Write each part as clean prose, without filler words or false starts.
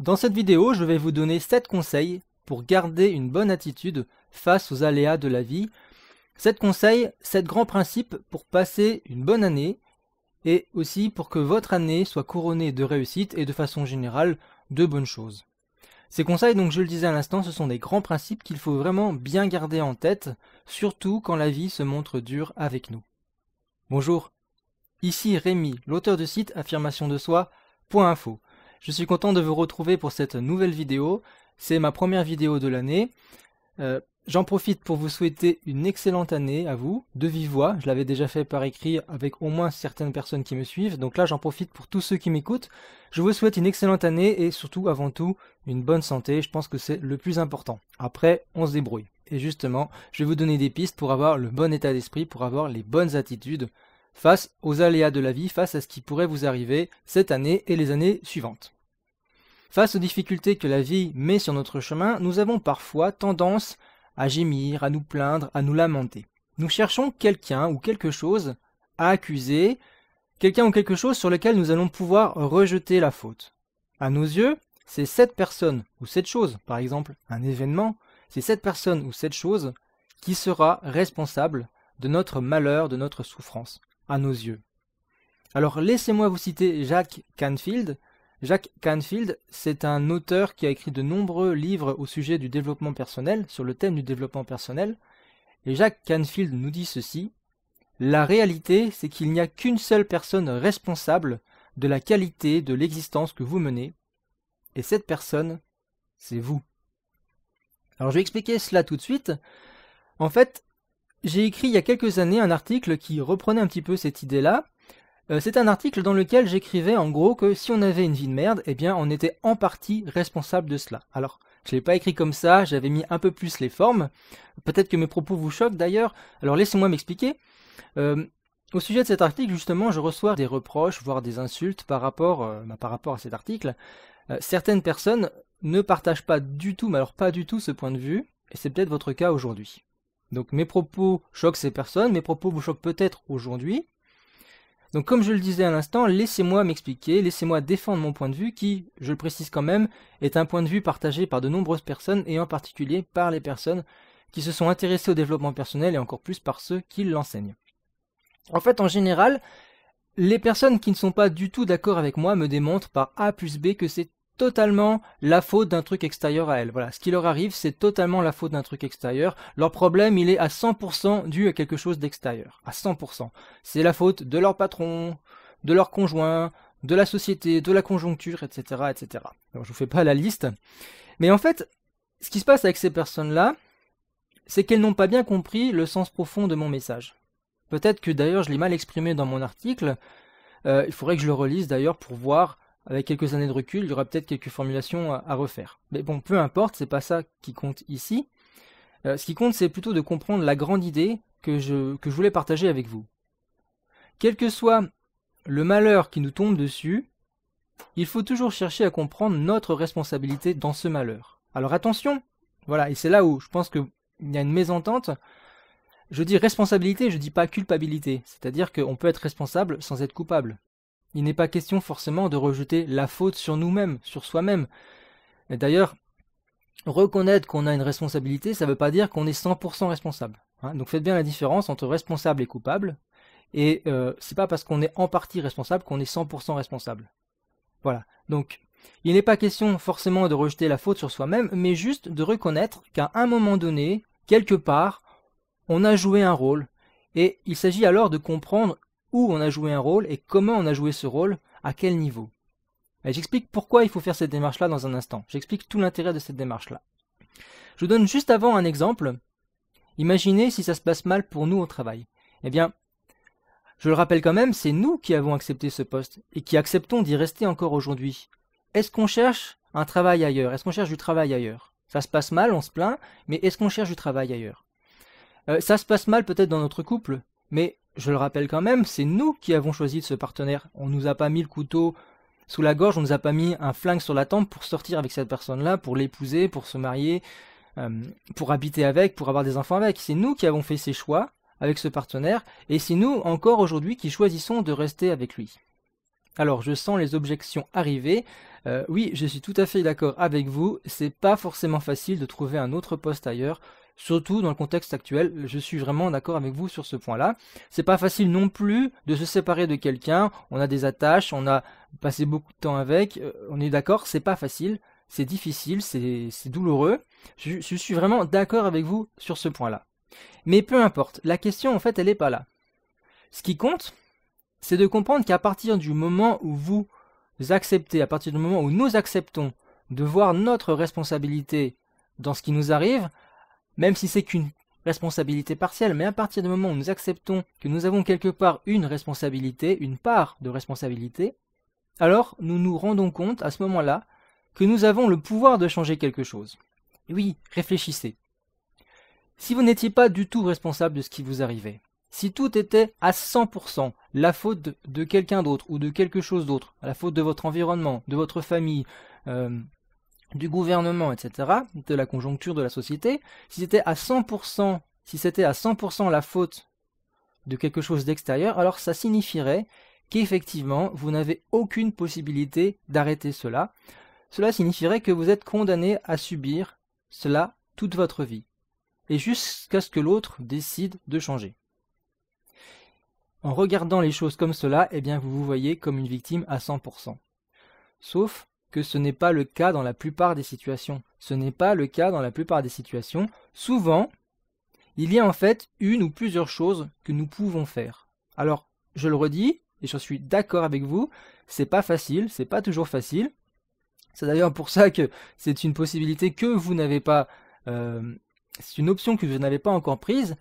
Dans cette vidéo, je vais vous donner 7 conseils pour garder une bonne attitude face aux aléas de la vie. 7 conseils, 7 grands principes pour passer une bonne année et aussi pour que votre année soit couronnée de réussite et de façon générale de bonnes choses. Ces conseils, donc je le disais à l'instant, ce sont des grands principes qu'il faut vraiment bien garder en tête, surtout quand la vie se montre dure avec nous. Bonjour, ici Rémi, l'auteur du site affirmationdesoi.info. Je suis content de vous retrouver pour cette nouvelle vidéo. C'est ma première vidéo de l'année. J'en profite pour vous souhaiter une excellente année à vous, de vive voix. Je l'avais déjà fait par écrit avec au moins certaines personnes qui me suivent. Donc là, j'en profite pour tous ceux qui m'écoutent. Je vous souhaite une excellente année et surtout, avant tout, une bonne santé. Je pense que c'est le plus important. Après, on se débrouille. Et justement, je vais vous donner des pistes pour avoir le bon état d'esprit, pour avoir les bonnes attitudes face aux aléas de la vie, face à ce qui pourrait vous arriver cette année et les années suivantes. Face aux difficultés que la vie met sur notre chemin, nous avons parfois tendance à gémir, à nous plaindre, à nous lamenter. Nous cherchons quelqu'un ou quelque chose à accuser, quelqu'un ou quelque chose sur lequel nous allons pouvoir rejeter la faute. À nos yeux, c'est cette personne ou cette chose, par exemple un événement, c'est cette personne ou cette chose qui sera responsable de notre malheur, de notre souffrance, à nos yeux. Alors laissez-moi vous citer Jack Canfield. Jack Canfield, c'est un auteur qui a écrit de nombreux livres au sujet du développement personnel, sur le thème du développement personnel. Et Jack Canfield nous dit ceci: la réalité, c'est qu'il n'y a qu'une seule personne responsable de la qualité de l'existence que vous menez, et cette personne, c'est vous. Alors je vais expliquer cela tout de suite. En fait, j'ai écrit il y a quelques années un article qui reprenait un petit peu cette idée-là. C'est un article dans lequel j'écrivais en gros que si on avait une vie de merde, eh bien on était en partie responsable de cela. Alors, je ne l'ai pas écrit comme ça, j'avais mis un peu plus les formes. Peut-être que mes propos vous choquent d'ailleurs, alors laissez-moi m'expliquer. Au sujet de cet article, justement, je reçois des reproches, voire des insultes par rapport à cet article. Certaines personnes ne partagent pas du tout, mais alors pas du tout ce point de vue, et c'est peut-être votre cas aujourd'hui. Donc mes propos choquent ces personnes, mes propos vous choquent peut-être aujourd'hui. Donc comme je le disais à l'instant, laissez-moi m'expliquer, laissez-moi défendre mon point de vue qui, je le précise quand même, est un point de vue partagé par de nombreuses personnes et en particulier par les personnes qui se sont intéressées au développement personnel et encore plus par ceux qui l'enseignent. En fait, en général, les personnes qui ne sont pas du tout d'accord avec moi me démontrent par A plus B que c'est totalement la faute d'un truc extérieur à elles. Voilà, ce qui leur arrive, c'est totalement la faute d'un truc extérieur. Leur problème, il est à 100% dû à quelque chose d'extérieur. À 100%. C'est la faute de leur patron, de leur conjoint, de la société, de la conjoncture, etc., etc. Alors, je vous fais pas la liste. Mais en fait, ce qui se passe avec ces personnes-là, c'est qu'elles n'ont pas bien compris le sens profond de mon message. Peut-être que d'ailleurs, je l'ai mal exprimé dans mon article. Il faudrait que je le relise d'ailleurs pour voir. Avec quelques années de recul, il y aura peut-être quelques formulations à refaire. Mais bon, peu importe, c'est pas ça qui compte ici. Ce qui compte, c'est plutôt de comprendre la grande idée que je voulais partager avec vous. Quel que soit le malheur qui nous tombe dessus, il faut toujours chercher à comprendre notre responsabilité dans ce malheur. Alors attention, voilà, et c'est là où je pense qu'il y a une mésentente. Je dis responsabilité, je dis pas culpabilité. C'est-à-dire qu'on peut être responsable sans être coupable. Il n'est pas question forcément de rejeter la faute sur nous-mêmes, sur soi-même. Et d'ailleurs, reconnaître qu'on a une responsabilité, ça ne veut pas dire qu'on est 100% responsable. Donc faites bien la différence entre responsable et coupable. Et c'est pas parce qu'on est en partie responsable qu'on est 100% responsable. Voilà. Donc, il n'est pas question forcément de rejeter la faute sur soi-même, mais juste de reconnaître qu'à un moment donné, quelque part, on a joué un rôle. Et il s'agit alors de comprendre où on a joué un rôle et comment on a joué ce rôle, à quel niveau. Et j'explique pourquoi il faut faire cette démarche-là dans un instant. J'explique tout l'intérêt de cette démarche-là. Je vous donne juste avant un exemple. Imaginez si ça se passe mal pour nous au travail. Eh bien, je le rappelle quand même, c'est nous qui avons accepté ce poste et qui acceptons d'y rester encore aujourd'hui. Est-ce qu'on cherche un travail ailleurs? Est-ce qu'on cherche du travail ailleurs? Ça se passe mal, on se plaint, mais est-ce qu'on cherche du travail ailleurs? Ça se passe mal peut-être dans notre couple, mais je le rappelle quand même, c'est nous qui avons choisi ce partenaire. On ne nous a pas mis le couteau sous la gorge, on ne nous a pas mis un flingue sur la tempe pour sortir avec cette personne-là, pour l'épouser, pour se marier, pour habiter avec, pour avoir des enfants avec. C'est nous qui avons fait ces choix avec ce partenaire, et c'est nous encore aujourd'hui qui choisissons de rester avec lui. Alors, je sens les objections arriver. Oui, je suis tout à fait d'accord avec vous. C'est pas forcément facile de trouver un autre poste ailleurs, surtout dans le contexte actuel. Je suis vraiment d'accord avec vous sur ce point-là. C'est pas facile non plus de se séparer de quelqu'un. On a des attaches, on a passé beaucoup de temps avec. On est d'accord, c'est pas facile, c'est difficile, c'est douloureux. Je suis vraiment d'accord avec vous sur ce point-là. Mais peu importe, la question en fait, elle est pas là. Ce qui compte, c'est de comprendre qu'à partir du moment où vous acceptez, à partir du moment où nous acceptons de voir notre responsabilité dans ce qui nous arrive, même si c'est qu'une responsabilité partielle, mais à partir du moment où nous acceptons que nous avons quelque part une responsabilité, une part de responsabilité, alors nous nous rendons compte à ce moment-là que nous avons le pouvoir de changer quelque chose. Et oui, réfléchissez. Si vous n'étiez pas du tout responsable de ce qui vous arrivait, si tout était à 100% la faute de quelqu'un d'autre ou de quelque chose d'autre, la faute de votre environnement, de votre famille, du gouvernement, etc., de la conjoncture de la société, si c'était à 100% la faute de quelque chose d'extérieur, alors ça signifierait qu'effectivement, vous n'avez aucune possibilité d'arrêter cela. Cela signifierait que vous êtes condamné à subir cela toute votre vie, et jusqu'à ce que l'autre décide de changer. En regardant les choses comme cela, eh bien vous vous voyez comme une victime à 100%. Sauf que ce n'est pas le cas dans la plupart des situations. Ce n'est pas le cas dans la plupart des situations. Souvent, il y a en fait une ou plusieurs choses que nous pouvons faire. Alors, je le redis, et je suis d'accord avec vous, c'est pas facile, c'est pas toujours facile. C'est d'ailleurs pour ça que c'est une possibilité que vous n'avez pas, c'est une option que vous n'avez pas encore prise.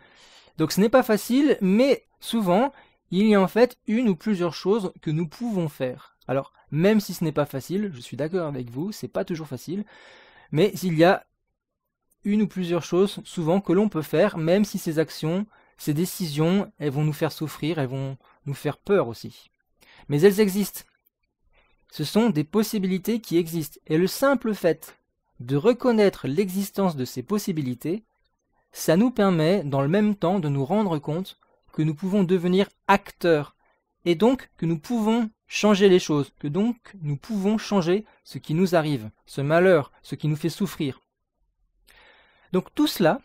Donc ce n'est pas facile, mais souvent, il y a en fait une ou plusieurs choses que nous pouvons faire. Alors, même si ce n'est pas facile, je suis d'accord avec vous, c'est pas toujours facile, mais il y a une ou plusieurs choses souvent que l'on peut faire, même si ces actions, ces décisions, elles vont nous faire souffrir, elles vont nous faire peur aussi. Mais elles existent. Ce sont des possibilités qui existent. Et le simple fait de reconnaître l'existence de ces possibilités, ça nous permet dans le même temps de nous rendre compte que nous pouvons devenir acteurs et donc que nous pouvons changer les choses, que donc nous pouvons changer ce qui nous arrive, ce malheur, ce qui nous fait souffrir. Donc tout cela,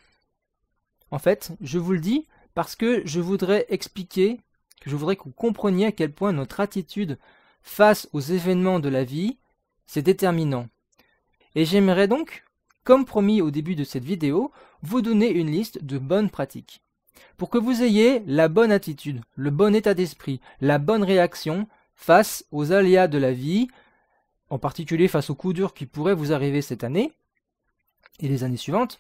en fait, je vous le dis parce que je voudrais expliquer, que je voudrais que vous compreniez à quel point notre attitude face aux événements de la vie, c'est déterminant. Et j'aimerais donc, comme promis au début de cette vidéo, vous donner une liste de bonnes pratiques. Pour que vous ayez la bonne attitude, le bon état d'esprit, la bonne réaction face aux aléas de la vie, en particulier face aux coups durs qui pourraient vous arriver cette année et les années suivantes.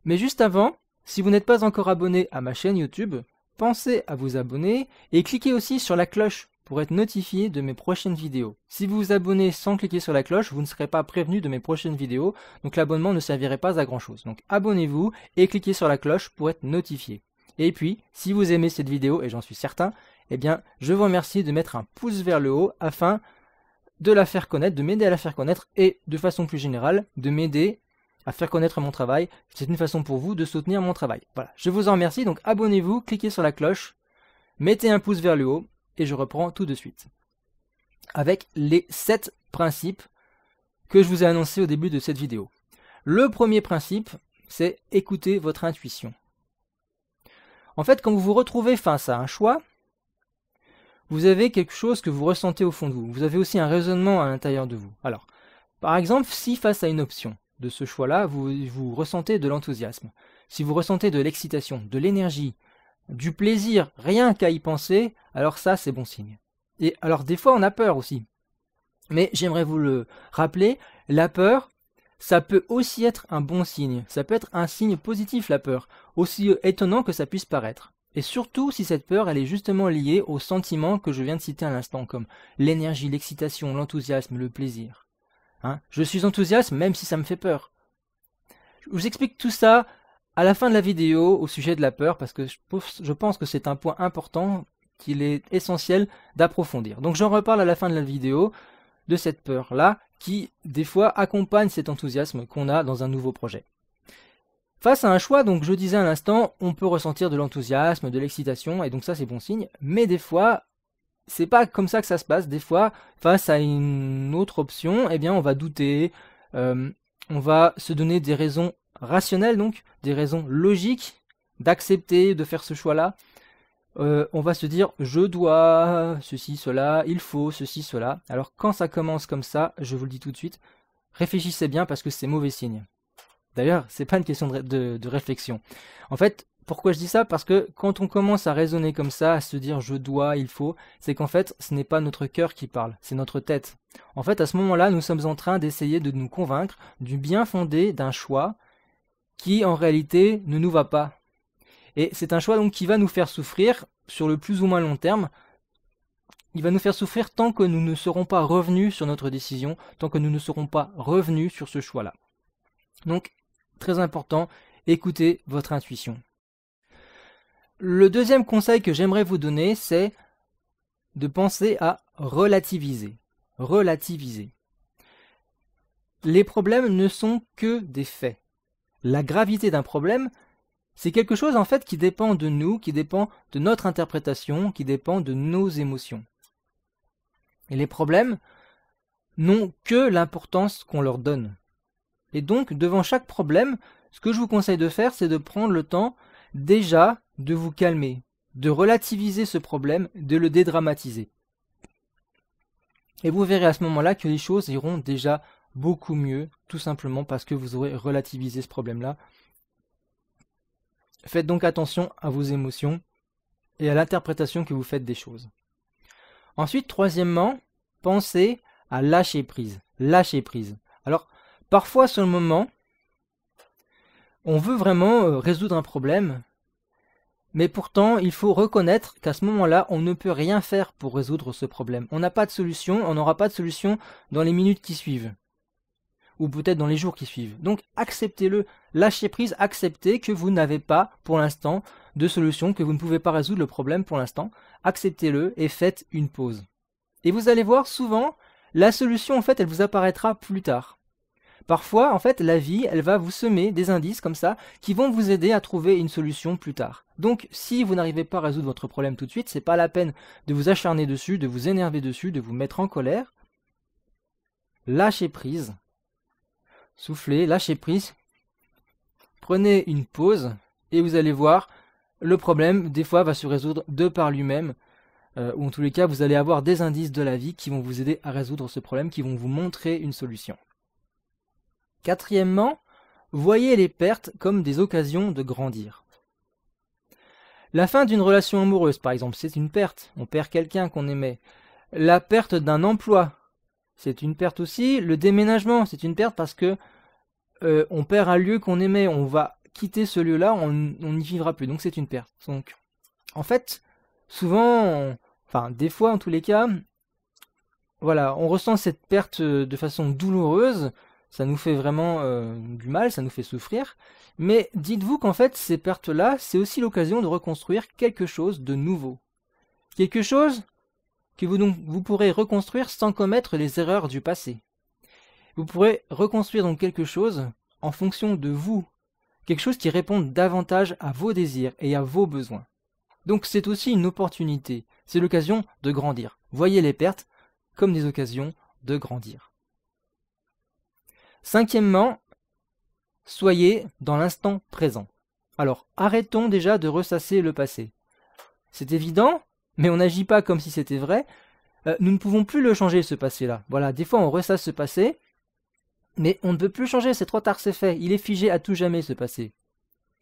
Mais juste avant, si vous n'êtes pas encore abonné à ma chaîne YouTube, pensez à vous abonner et cliquez aussi sur la cloche pour être notifié de mes prochaines vidéos. Si vous vous abonnez sans cliquer sur la cloche, vous ne serez pas prévenu de mes prochaines vidéos, donc l'abonnement ne servirait pas à grand chose. Donc abonnez-vous et cliquez sur la cloche pour être notifié. Et puis, si vous aimez cette vidéo, et j'en suis certain, eh bien, je vous remercie de mettre un pouce vers le haut afin de la faire connaître, de m'aider à la faire connaître et, de façon plus générale, de m'aider à faire connaître mon travail. C'est une façon pour vous de soutenir mon travail. Voilà, je vous en remercie, donc abonnez-vous, cliquez sur la cloche, mettez un pouce vers le haut, et je reprends tout de suite. Avec les 7 principes que je vous ai annoncés au début de cette vidéo. Le premier principe, c'est écouter votre intuition. En fait, quand vous vous retrouvez face à un choix, vous avez quelque chose que vous ressentez au fond de vous. Vous avez aussi un raisonnement à l'intérieur de vous. Alors, par exemple, si face à une option de ce choix-là, vous ressentez de l'enthousiasme, si vous ressentez de l'excitation, de l'énergie, du plaisir, rien qu'à y penser, alors ça, c'est bon signe. Et alors, des fois, on a peur aussi. Mais j'aimerais vous le rappeler, la peur, ça peut aussi être un bon signe. Ça peut être un signe positif, la peur, aussi étonnant que ça puisse paraître. Et surtout si cette peur, elle est justement liée aux sentiments que je viens de citer à l'instant, comme l'énergie, l'excitation, l'enthousiasme, le plaisir. Je suis enthousiaste même si ça me fait peur. Je vous explique tout ça à la fin de la vidéo au sujet de la peur, parce que je pense que c'est un point important qu'il est essentiel d'approfondir. Donc j'en reparle à la fin de la vidéo de cette peur-là, qui des fois accompagne cet enthousiasme qu'on a dans un nouveau projet. Face à un choix, donc je disais à l'instant, on peut ressentir de l'enthousiasme, de l'excitation, et donc ça c'est bon signe, mais des fois, c'est pas comme ça que ça se passe. Des fois, face à une autre option, eh bien, on va douter, on va se donner des raisons rationnelles, donc des raisons logiques d'accepter de faire ce choix-là. On va se dire je dois ceci, cela, il faut ceci, cela. Alors quand ça commence comme ça, je vous le dis tout de suite, réfléchissez bien parce que c'est mauvais signe. D'ailleurs, c'est pas une question de réflexion. En fait, pourquoi je dis ça? Parce que quand on commence à raisonner comme ça, à se dire je dois, il faut, c'est qu'en fait, ce n'est pas notre cœur qui parle, c'est notre tête. En fait, à ce moment-là, nous sommes en train d'essayer de nous convaincre du bien fondé d'un choix qui, en réalité, ne nous va pas. Et c'est un choix donc qui va nous faire souffrir sur le plus ou moins long terme. Il va nous faire souffrir tant que nous ne serons pas revenus sur notre décision, tant que nous ne serons pas revenus sur ce choix-là. Donc, très important, écoutez votre intuition. Le deuxième conseil que j'aimerais vous donner, c'est de penser à relativiser. Relativiser. Les problèmes ne sont que des faits. La gravité d'un problème, c'est quelque chose en fait qui dépend de nous, qui dépend de notre interprétation, qui dépend de nos émotions. Et les problèmes n'ont que l'importance qu'on leur donne. Et donc, devant chaque problème, ce que je vous conseille de faire, c'est de prendre le temps déjà de vous calmer, de relativiser ce problème, de le dédramatiser. Et vous verrez à ce moment-là que les choses iront déjà beaucoup mieux, tout simplement parce que vous aurez relativisé ce problème-là. Faites donc attention à vos émotions et à l'interprétation que vous faites des choses. Ensuite, troisièmement, pensez à lâcher prise. Lâcher prise. Alors, parfois, sur le moment, on veut vraiment résoudre un problème, mais pourtant, il faut reconnaître qu'à ce moment-là, on ne peut rien faire pour résoudre ce problème. On n'a pas de solution, on n'aura pas de solution dans les minutes qui suivent, ou peut-être dans les jours qui suivent. Donc, acceptez-le, lâchez prise, acceptez que vous n'avez pas, pour l'instant, de solution, que vous ne pouvez pas résoudre le problème pour l'instant. Acceptez-le et faites une pause. Et vous allez voir, souvent, la solution, en fait, elle vous apparaîtra plus tard. Parfois, en fait, la vie, elle va vous semer des indices comme ça qui vont vous aider à trouver une solution plus tard. Donc, si vous n'arrivez pas à résoudre votre problème tout de suite, c'est pas la peine de vous acharner dessus, de vous énerver dessus, de vous mettre en colère. Lâchez prise. Soufflez, lâchez prise. Prenez une pause et vous allez voir, le problème, des fois, va se résoudre de par lui-même. Ou en tous les cas, vous allez avoir des indices de la vie qui vont vous aider à résoudre ce problème, qui vont vous montrer une solution. Quatrièmement, voyez les pertes comme des occasions de grandir. La fin d'une relation amoureuse, par exemple, c'est une perte. On perd quelqu'un qu'on aimait. La perte d'un emploi, c'est une perte aussi. Le déménagement, c'est une perte parce que on perd un lieu qu'on aimait. On va quitter ce lieu-là, on n'y vivra plus. Donc c'est une perte. Donc, en fait, souvent, enfin des fois en tous les cas, voilà, on ressent cette perte de façon douloureuse. Ça nous fait vraiment du mal, ça nous fait souffrir. Mais dites-vous qu'en fait, ces pertes-là, c'est aussi l'occasion de reconstruire quelque chose de nouveau. Quelque chose que vous pourrez reconstruire sans commettre les erreurs du passé. Vous pourrez reconstruire donc quelque chose en fonction de vous. Quelque chose qui réponde davantage à vos désirs et à vos besoins. Donc c'est aussi une opportunité. C'est l'occasion de grandir. Voyez les pertes comme des occasions de grandir. Cinquièmement, soyez dans l'instant présent. Alors, arrêtons déjà de ressasser le passé. C'est évident, mais on n'agit pas comme si c'était vrai. Nous ne pouvons plus le changer, ce passé-là. Voilà, des fois on ressasse ce passé, mais on ne peut plus changer, c'est trop tard, c'est fait. Il est figé à tout jamais, ce passé.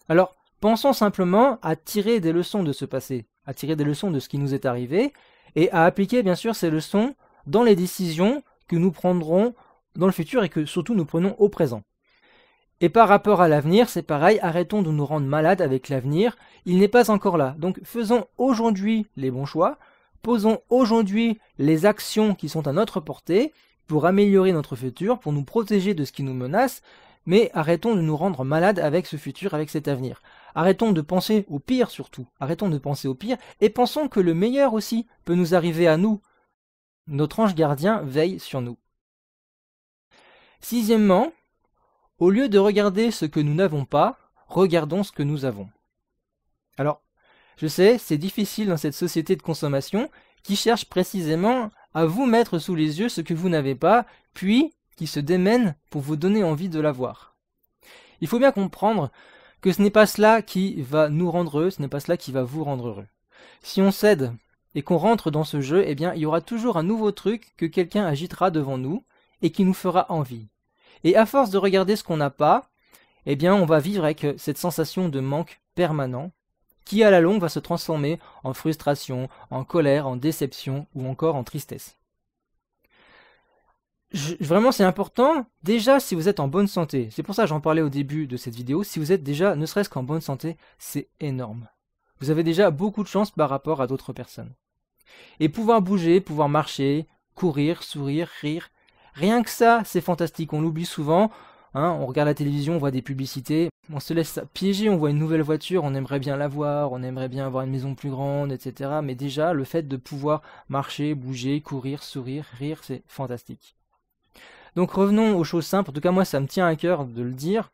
Alors, pensons simplement à tirer des leçons de ce passé, à tirer des leçons de ce qui nous est arrivé, et à appliquer bien sûr ces leçons dans les décisions que nous prendrons dans le futur et que surtout nous prenons au présent. Et par rapport à l'avenir, c'est pareil, arrêtons de nous rendre malades avec l'avenir, il n'est pas encore là. Donc faisons aujourd'hui les bons choix, posons aujourd'hui les actions qui sont à notre portée pour améliorer notre futur, pour nous protéger de ce qui nous menace, mais arrêtons de nous rendre malades avec ce futur, avec cet avenir. Arrêtons de penser au pire surtout, arrêtons de penser au pire et pensons que le meilleur aussi peut nous arriver à nous. Notre ange gardien veille sur nous. Sixièmement, au lieu de regarder ce que nous n'avons pas, regardons ce que nous avons. Alors, je sais, c'est difficile dans cette société de consommation qui cherchent précisément à vous mettre sous les yeux ce que vous n'avez pas, puis qui se démènent pour vous donner envie de l'avoir. Il faut bien comprendre que ce n'est pas cela qui va nous rendre heureux, ce n'est pas cela qui va vous rendre heureux. Si on cède et qu'on rentre dans ce jeu, eh bien, il y aura toujours un nouveau truc que quelqu'un agitera devant nous et qui nous fera envie. Et à force de regarder ce qu'on n'a pas, eh bien, on va vivre avec cette sensation de manque permanent qui, à la longue, va se transformer en frustration, en colère, en déception ou encore en tristesse. Vraiment, c'est important, déjà, si vous êtes en bonne santé, c'est pour ça que j'en parlais au début de cette vidéo, si vous êtes déjà, ne serait-ce qu'en bonne santé, c'est énorme. Vous avez déjà beaucoup de chance par rapport à d'autres personnes. Et pouvoir bouger, pouvoir marcher, courir, sourire, rire, rien que ça, c'est fantastique. On l'oublie souvent, hein, on regarde la télévision, on voit des publicités, on se laisse piéger, on voit une nouvelle voiture, on aimerait bien l'avoir, on aimerait bien avoir une maison plus grande, etc. Mais déjà, le fait de pouvoir marcher, bouger, courir, sourire, rire, c'est fantastique. Donc revenons aux choses simples, en tout cas moi ça me tient à cœur de le dire.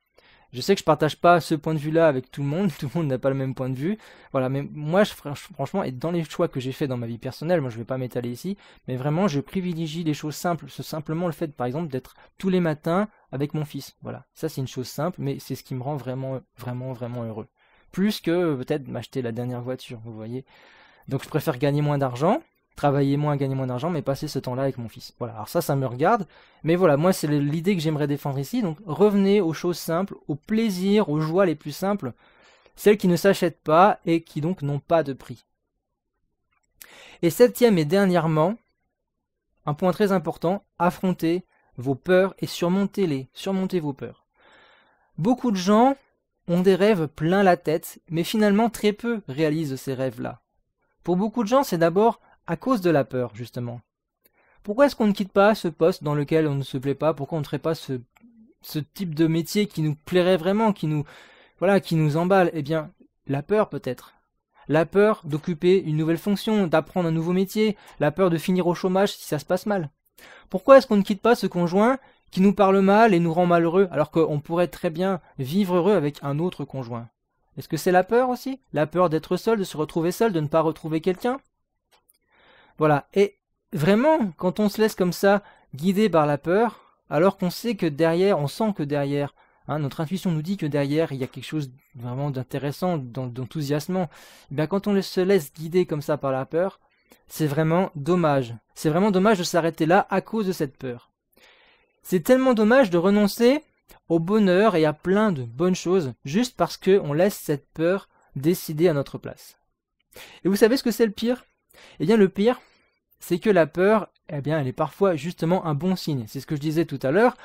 Je sais que je partage pas ce point de vue-là avec tout le monde n'a pas le même point de vue. Voilà, mais moi, franchement, et dans les choix que j'ai fait dans ma vie personnelle, moi je vais pas m'étaler ici, mais vraiment je privilégie les choses simples. C'est simplement le fait, par exemple, d'être tous les matins avec mon fils. Voilà, ça c'est une chose simple, mais c'est ce qui me rend vraiment heureux. Plus que peut-être m'acheter la dernière voiture, vous voyez. Donc je préfère gagner moins d'argent, travailler moins, gagner moins d'argent, mais passer ce temps-là avec mon fils. Voilà, alors ça me regarde, mais voilà, moi c'est l'idée que j'aimerais défendre ici, donc revenez aux choses simples, aux plaisirs, aux joies les plus simples, celles qui ne s'achètent pas et qui donc n'ont pas de prix. Et septième et dernièrement, un point très important, affrontez vos peurs et surmontez-les, surmontez vos peurs. Beaucoup de gens ont des rêves plein la tête, mais finalement très peu réalisent ces rêves-là. Pour beaucoup de gens, c'est d'abord à cause de la peur, justement. Pourquoi est-ce qu'on ne quitte pas ce poste dans lequel on ne se plaît pas? Pourquoi on ne ferait pas ce type de métier qui nous plairait vraiment, qui nous emballe? Eh bien, la peur peut-être. La peur d'occuper une nouvelle fonction, d'apprendre un nouveau métier, la peur de finir au chômage si ça se passe mal. Pourquoi est-ce qu'on ne quitte pas ce conjoint qui nous parle mal et nous rend malheureux, alors qu'on pourrait très bien vivre heureux avec un autre conjoint? Est-ce que c'est la peur aussi? La peur d'être seul, de se retrouver seul, de ne pas retrouver quelqu'un? Voilà, et vraiment, quand on se laisse comme ça, guider par la peur, alors qu'on sait que derrière, on sent que derrière, hein, notre intuition nous dit que derrière, il y a quelque chose vraiment d'intéressant, d'enthousiasmant, eh bien quand on se laisse guider comme ça par la peur, c'est vraiment dommage. C'est vraiment dommage de s'arrêter là à cause de cette peur. C'est tellement dommage de renoncer au bonheur et à plein de bonnes choses, juste parce qu'on laisse cette peur décider à notre place. Et vous savez ce que c'est le pire? Eh bien le pire, c'est que la peur, eh bien elle est parfois justement un bon signe. C'est ce que je disais tout à l'heure,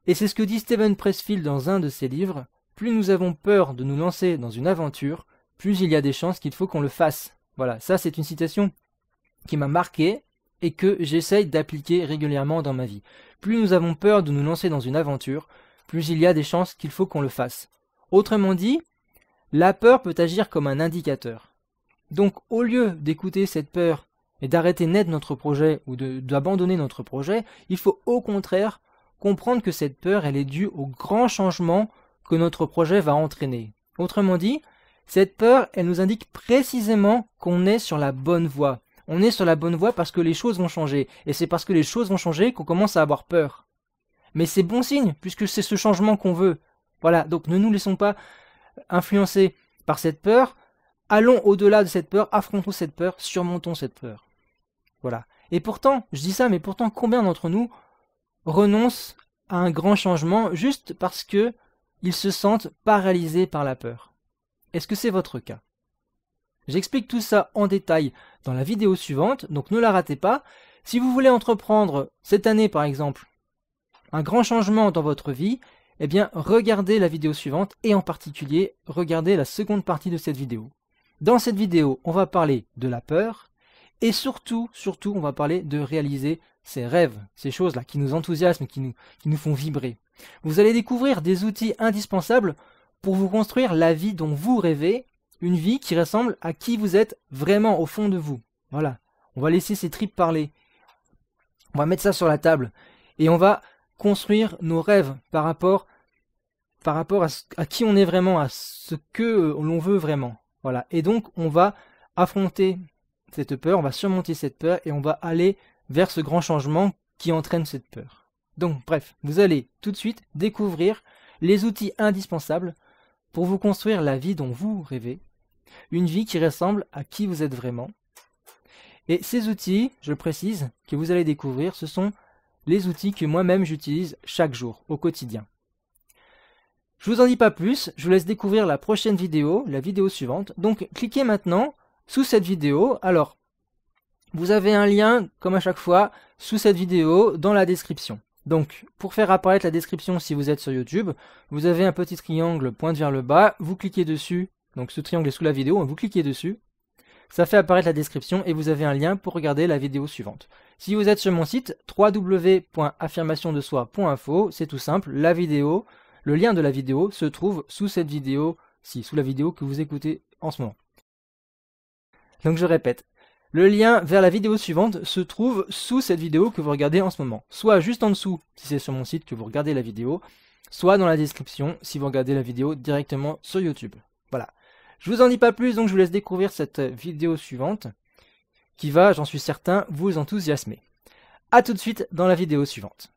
et c'est ce que dit Steven Pressfield dans un de ses livres. Plus nous avons peur de nous lancer dans une aventure, plus il y a des chances qu'il faut qu'on le fasse. Voilà, ça c'est une citation qui m'a marqué et que j'essaye d'appliquer régulièrement dans ma vie. Plus nous avons peur de nous lancer dans une aventure, plus il y a des chances qu'il faut qu'on le fasse. Autrement dit, la peur peut agir comme un indicateur. Donc au lieu d'écouter cette peur et d'arrêter net notre projet ou d'abandonner notre projet, il faut au contraire comprendre que cette peur elle est due au grand changement que notre projet va entraîner. Autrement dit, cette peur elle nous indique précisément qu'on est sur la bonne voie. On est sur la bonne voie parce que les choses vont changer. Et c'est parce que les choses vont changer qu'on commence à avoir peur. Mais c'est bon signe, puisque c'est ce changement qu'on veut. Voilà, donc ne nous laissons pas influencer par cette peur. Allons au-delà de cette peur, affrontons cette peur, surmontons cette peur. Voilà. Et pourtant, je dis ça, mais pourtant, combien d'entre nous renoncent à un grand changement juste parce que ils se sentent paralysés par la peur? Est-ce que c'est votre cas? J'explique tout ça en détail dans la vidéo suivante, donc ne la ratez pas. Si vous voulez entreprendre cette année par exemple, un grand changement dans votre vie, eh bien regardez la vidéo suivante et en particulier regardez la seconde partie de cette vidéo. Dans cette vidéo, on va parler de la peur et surtout, on va parler de réaliser ces rêves, ces choses-là qui nous enthousiasment, qui nous font vibrer. Vous allez découvrir des outils indispensables pour vous construire la vie dont vous rêvez, une vie qui ressemble à qui vous êtes vraiment au fond de vous. Voilà, on va laisser ces tripes parler. On va mettre ça sur la table et on va construire nos rêves par rapport à qui on est vraiment, à ce que l'on veut vraiment. Voilà, et donc on va affronter cette peur, on va surmonter cette peur et on va aller vers ce grand changement qui entraîne cette peur. Donc bref, vous allez tout de suite découvrir les outils indispensables pour vous construire la vie dont vous rêvez, une vie qui ressemble à qui vous êtes vraiment. Et ces outils, je précise, que vous allez découvrir, ce sont les outils que moi-même j'utilise chaque jour, au quotidien. Je vous en dis pas plus, je vous laisse découvrir la prochaine vidéo, la vidéo suivante. Donc cliquez maintenant sous cette vidéo. Alors, vous avez un lien, comme à chaque fois, sous cette vidéo, dans la description. Donc, pour faire apparaître la description si vous êtes sur YouTube, vous avez un petit triangle pointe vers le bas, vous cliquez dessus, donc ce triangle est sous la vidéo, vous cliquez dessus, ça fait apparaître la description et vous avez un lien pour regarder la vidéo suivante. Si vous êtes sur mon site, www.affirmationdesoi.info, c'est tout simple, la vidéo, le lien de la vidéo se trouve sous cette vidéo-ci, sous la vidéo que vous écoutez en ce moment. Donc je répète, le lien vers la vidéo suivante se trouve sous cette vidéo que vous regardez en ce moment. Soit juste en dessous, si c'est sur mon site que vous regardez la vidéo, soit dans la description, si vous regardez la vidéo directement sur YouTube. Voilà. Je vous en dis pas plus, donc je vous laisse découvrir cette vidéo suivante, qui va, j'en suis certain, vous enthousiasmer. A tout de suite dans la vidéo suivante.